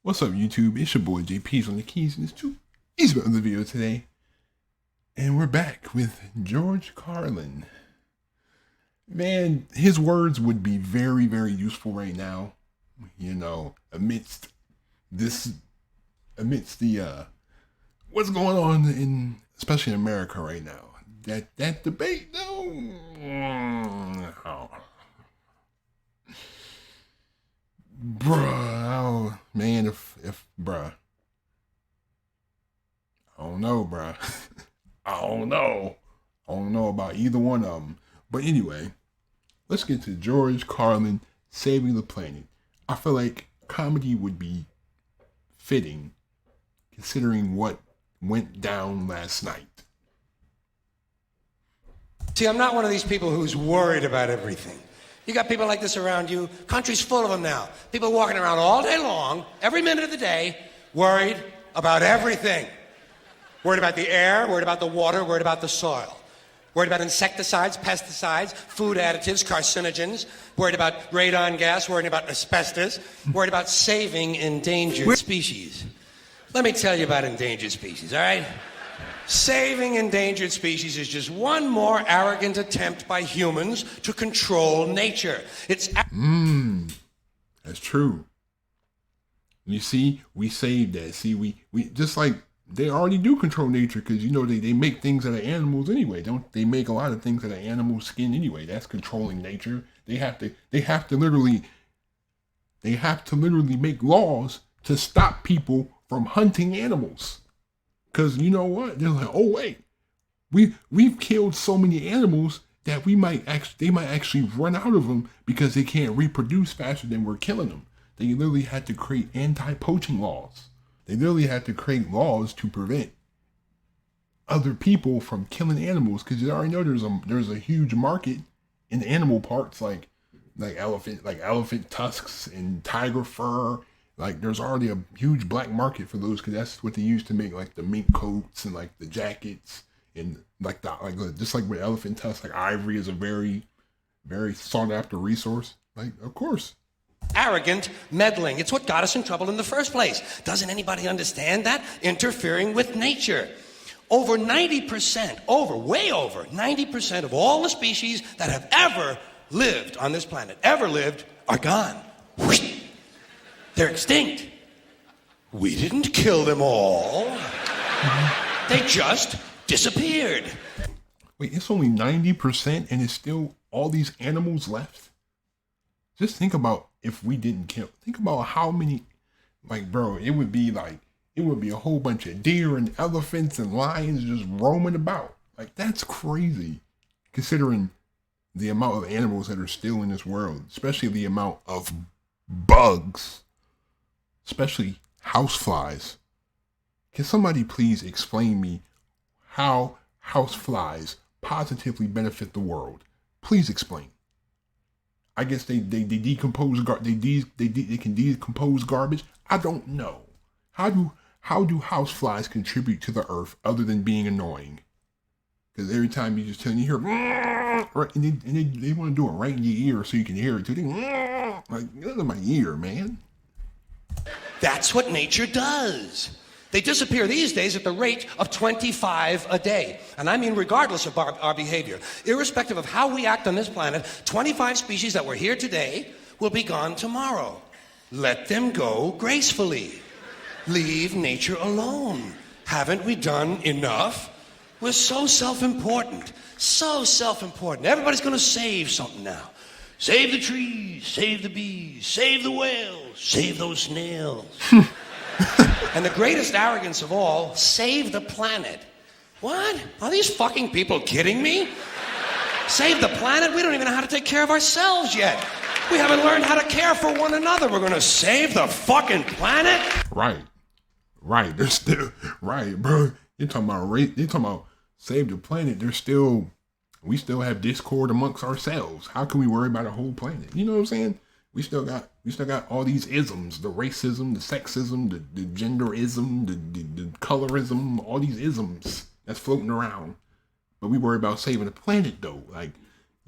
What's up, YouTube? It's your boy JP's on the keys, and it's too easy about the video today. And we're back with George Carlin. Man, his words would be very, very useful right now. You know, amidst the what's going on in, especially in America right now. That debate, though. Oh. Bruh, man, if bruh, I don't know, bruh. I don't know about either one of them. But anyway, let's get to George Carlin saving the planet. I feel like comedy would be fitting, considering what went down last night. See, I'm not one of these people who's worried about everything. You got people like this around you. Country's full of them now. People walking around all day long, every minute of the day, worried about everything. Worried about the air, worried about the water, worried about the soil. Worried about insecticides, pesticides, food additives, carcinogens. Worried about radon gas, worried about asbestos. Worried about saving endangered species. Let me tell you about endangered species, all right? Saving endangered species is just one more arrogant attempt by humans to control nature. It's That's true. You see, we saved that. See, we just like they already do control nature, because you know they make things out of animals anyway. Don't they make a lot of things out of animal skin anyway? That's controlling nature. They have to literally make laws to stop people from hunting animals. Because you know what? They're like, oh wait, we've killed so many animals that they might actually run out of them because they can't reproduce faster than we're killing them. They literally had to create anti-poaching laws. They literally had to create laws to prevent other people from killing animals, because you already know there's a huge market in animal parts like elephant tusks and tiger fur. Like, there's already a huge black market for those, because that's what they use to make like the mink coats and like the jackets, and just like with elephant tusks, like ivory is a very, very sought after resource. Like, of course. arrogant meddling. It's what got us in trouble in the first place. Doesn't anybody understand that? Interfering with nature. Over 90%, way over 90% of all the species that have ever lived on this planet, are gone. Whoosh. They're extinct. We didn't kill them all. They just disappeared. Wait, it's only 90% and it's still all these animals left? Just think about if we didn't kill. Think about how many, like, bro, it would be a whole bunch of deer and elephants and lions just roaming about. Like, that's crazy, considering the amount of animals that are still in this world, especially the amount of bugs, especially houseflies. Can somebody please explain me how houseflies positively benefit the world? Please explain. I guess they decompose they can decompose garbage. I don't know. How do houseflies contribute to the earth other than being annoying? Because every time you just tell you hear right, and they want to do it right in your ear so you can hear it too. Like, get out of my ear, man. That's what nature does. They disappear these days at the rate of 25 a day. And I mean regardless of our behavior. Irrespective of how we act on this planet, 25 species that were here today will be gone tomorrow. Let them go gracefully. Leave nature alone. Haven't we done enough? We're so self-important. So self-important. Everybody's going to save something now. Save the trees, save the bees, save the whales, save those snails. And the greatest arrogance of all, save the planet. What? Are these fucking people kidding me? Save the planet? We don't even know how to take care of ourselves yet. We haven't learned how to care for one another. We're gonna save the fucking planet? Right. They're still right, bro. You're talking about save the planet. We still have discord amongst ourselves. How can we worry about a whole planet? You know what I'm saying? We still got all these isms, the racism, the sexism, the genderism, the colorism, all these isms that's floating around. But we worry about saving the planet though. Like,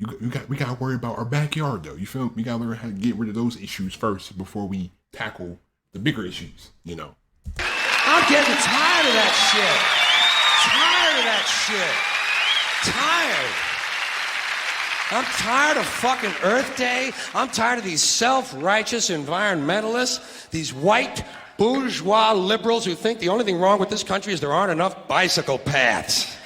we gotta worry about our backyard though. You feel me? We gotta learn how to get rid of those issues first before we tackle the bigger issues, you know. I'm getting tired of that shit. Tired of that shit. Tired. I'm tired of fucking Earth Day. I'm tired of these self-righteous environmentalists, these white bourgeois liberals who think the only thing wrong with this country is there aren't enough bicycle paths.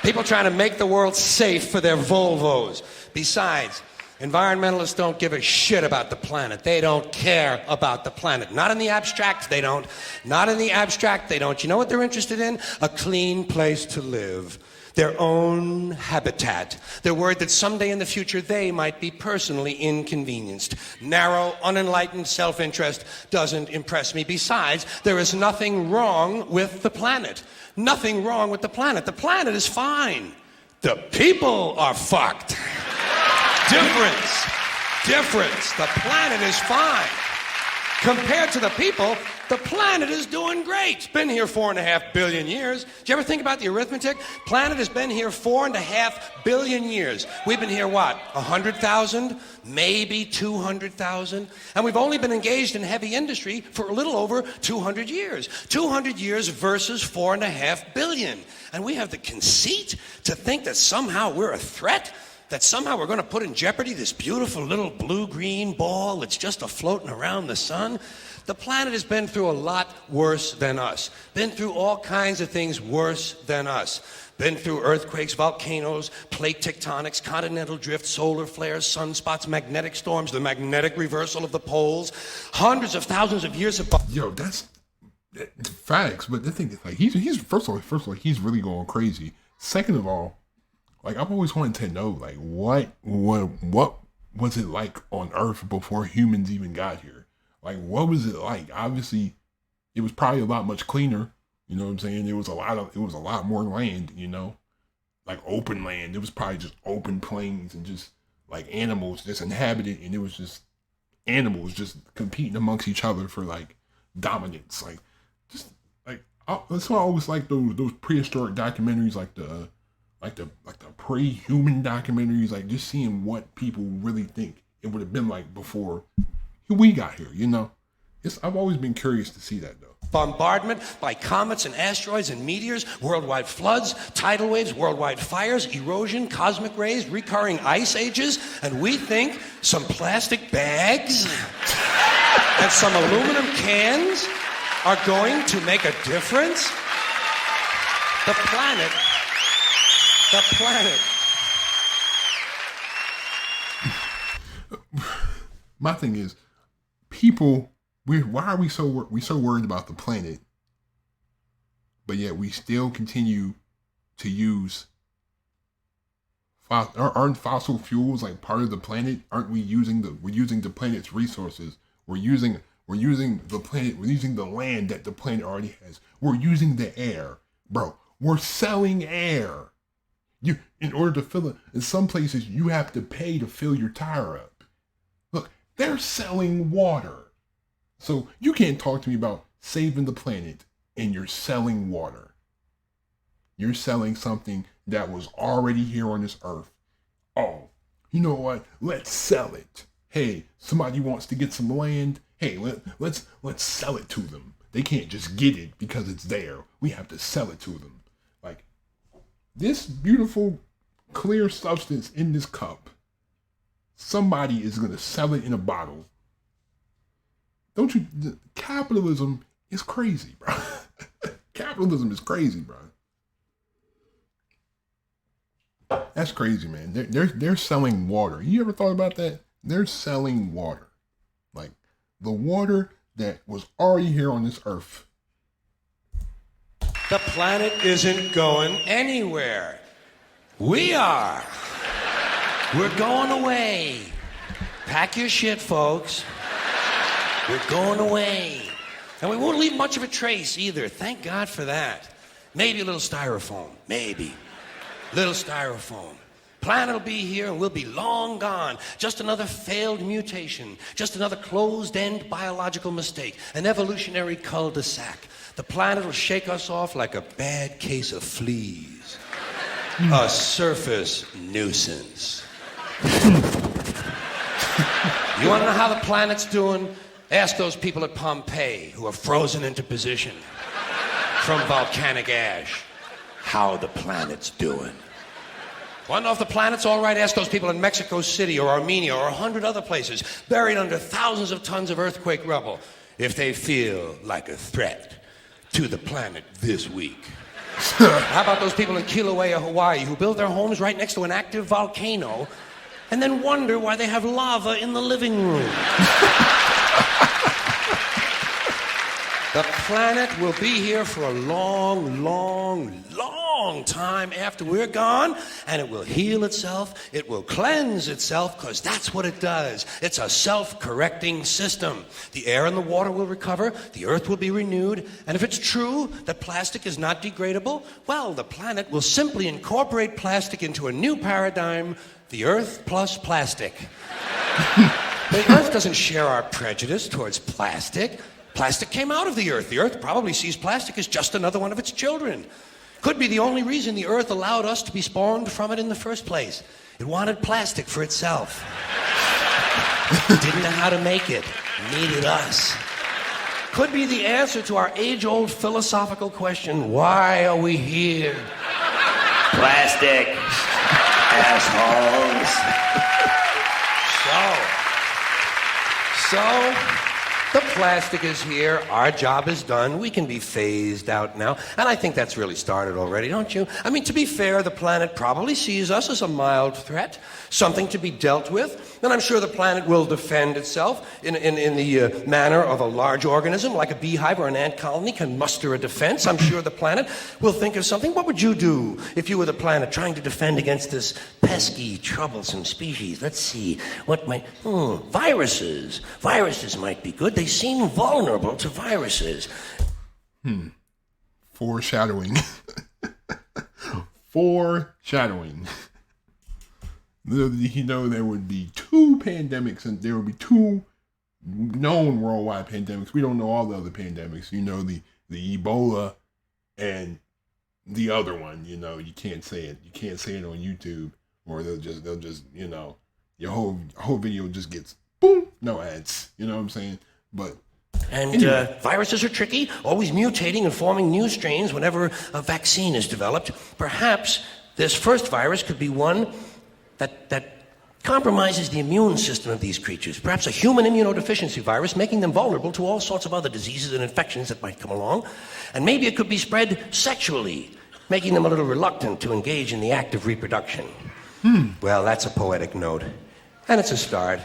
People trying to make the world safe for their Volvos. Besides, environmentalists don't give a shit about the planet. They don't care about the planet. Not in the abstract, they don't. Not in the abstract, they don't. You know what they're interested in? A clean place to live. Their own habitat. They're worried that someday in the future they might be personally inconvenienced. Narrow, unenlightened self-interest doesn't impress me. Besides, there is nothing wrong with the planet. Nothing wrong with the planet. The planet is fine. The people are fucked. Difference. Difference. The planet is fine. Compared to the people, the planet is doing great. It's been here 4.5 billion years. Did you ever think about the arithmetic? Planet has been here 4.5 billion years. We've been here, what, 100,000? Maybe 200,000? And we've only been engaged in heavy industry for a little over 200 years. 200 years versus 4.5 billion. And we have the conceit to think that somehow we're a threat? That somehow we're going to put in jeopardy this beautiful little blue-green ball that's just a-floating around the sun? The planet has been through a lot worse than us. Been through all kinds of things worse than us. Been through earthquakes, volcanoes, plate tectonics, continental drift, solar flares, sunspots, magnetic storms, the magnetic reversal of the poles, hundreds of thousands of years of... Yo, that's facts, but the thing is, like, he's first of all, he's really going crazy. Second of all, like, I've always wanted to know, like, what was it like on Earth before humans even got here? Like, what was it like? Obviously, it was probably a lot much cleaner. You know what I'm saying? It was a lot more land, you know, like open land. It was probably just open plains and just like animals just inhabited, and it was just animals just competing amongst each other for like dominance. Like, just like that's why I always like those prehistoric documentaries, like the pre-human documentaries, like just seeing what people really think it would have been like before we got here, you know? I've always been curious to see that, though. Bombardment by comets and asteroids and meteors, worldwide floods, tidal waves, worldwide fires, erosion, cosmic rays, recurring ice ages, and we think some plastic bags and some aluminum cans are going to make a difference? The planet. My thing is, people, why are we so worried about the planet, but yet we still continue to use aren't fossil fuels like part of the planet? Aren't we using the planet's resources? We're using the planet, we're using the land that the planet already has. We're using the air. Bro, we're selling air. In order to fill it, in some places you have to pay to fill your tire up. Look, they're selling water. So you can't talk to me about saving the planet and you're selling water. You're selling something that was already here on this earth. Oh, you know what? Let's sell it. Hey, somebody wants to get some land. Hey, let's sell it to them. They can't just get it because it's there. We have to sell it to them. Like, this beautiful, clear substance in this cup, somebody is going to sell it in a bottle. Don't you? Capitalism is crazy, bro. Capitalism is crazy, bro. That's crazy, man. They're selling water. You ever thought about that? They're selling water. Like, the water that was already here on this earth. The planet isn't going anywhere. We are. We're going away. Pack your shit, folks. We're going away. And we won't leave much of a trace either. Thank God for that. Maybe a little styrofoam. Maybe. Little styrofoam. Planet will be here and we'll be long gone. Just another failed mutation. Just another closed-end biological mistake. An evolutionary cul-de-sac. The planet will shake us off like a bad case of fleas. A surface nuisance. You want to know how the planet's doing? Ask those people at Pompeii who are frozen into position from volcanic ash how the planet's doing. Want to know if the planet's all right? Ask those people in Mexico City or Armenia or 100 other places buried under thousands of tons of earthquake rubble if they feel like a threat to the planet this week. How about those people in Kilauea, Hawaii, who build their homes right next to an active volcano and then wonder why they have lava in the living room? The planet will be here for a long, long, long time after we're gone, and it will heal itself, it will cleanse itself, because that's what it does. It's a self-correcting system. The air and the water will recover, the earth will be renewed, and if it's true that plastic is not degradable, well, the planet will simply incorporate plastic into a new paradigm, the earth plus plastic. The earth doesn't share our prejudice towards plastic. Plastic came out of the earth. The earth probably sees plastic as just another one of its children. Could be the only reason the earth allowed us to be spawned from it in the first place. It wanted plastic for itself. Didn't know how to make it. Needed us. Could be the answer to our age-old philosophical question, why are we here? Plastic. Assholes. So, the plastic is here, our job is done, we can be phased out now, and I think that's really started already, don't you? I mean, to be fair, the planet probably sees us as a mild threat, something to be dealt with, and I'm sure the planet will defend itself in the manner of a large organism, like a beehive or an ant colony can muster a defense. I'm sure the planet will think of something. What would you do if you were the planet trying to defend against this pesky, troublesome species? Let's see, what might... viruses. Viruses might be good. They seem vulnerable to viruses. Foreshadowing. Foreshadowing. You know, there would be 2 pandemics, and there would be 2 known worldwide pandemics. We don't know all the other pandemics. You know, the Ebola and the other one. You know, you can't say it. You can't say it on YouTube, or they'll just you know, your whole video just gets boom, no ads. You know what I'm saying? But anyway. Viruses are tricky, always mutating and forming new strains whenever a vaccine is developed. Perhaps this first virus could be one that compromises the immune system of these creatures. Perhaps a human immunodeficiency virus, making them vulnerable to all sorts of other diseases and infections that might come along. And maybe it could be spread sexually, making them a little reluctant to engage in the act of reproduction. Well, that's a poetic note. And it's a start.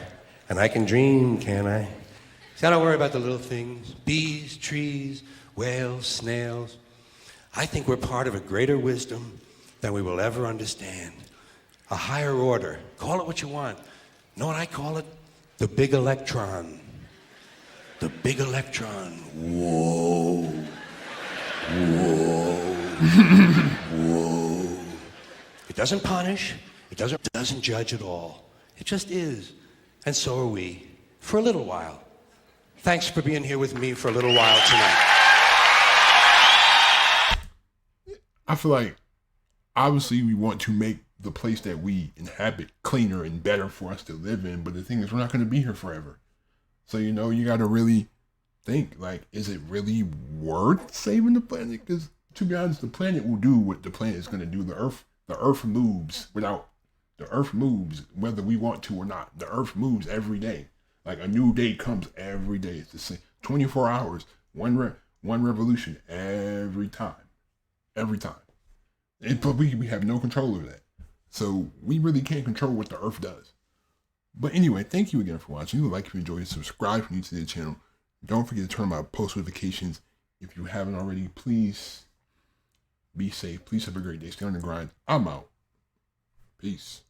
And I can dream, can't I? See, I don't worry about the little things. Bees, trees, whales, snails. I think we're part of a greater wisdom than we will ever understand. A higher order. Call it what you want. Know what I call it? The big electron. The big electron. Whoa. Whoa. Whoa. It doesn't punish. It doesn't judge at all. It just is. And so are we. For a little while. Thanks for being here with me for a little while tonight. I feel like, obviously, we want to make the place that we inhabit cleaner and better for us to live in, but the thing is, we're not going to be here forever. So, you know, you got to really think, like, is it really worth saving the planet? Because, to be honest, the planet will do what the planet is going to do. The earth moves whether we want to or not. The earth moves every day. Like, a new day comes every day. It's the same. 24 hours, one revolution every time. Every time. But we have no control over that. So we really can't control what the earth does. But anyway, thank you again for watching. Like if you enjoyed, subscribe if you're new to the channel. Don't forget to turn on my post notifications. If you haven't already, please be safe. Please have a great day. Stay on the grind. I'm out. Peace.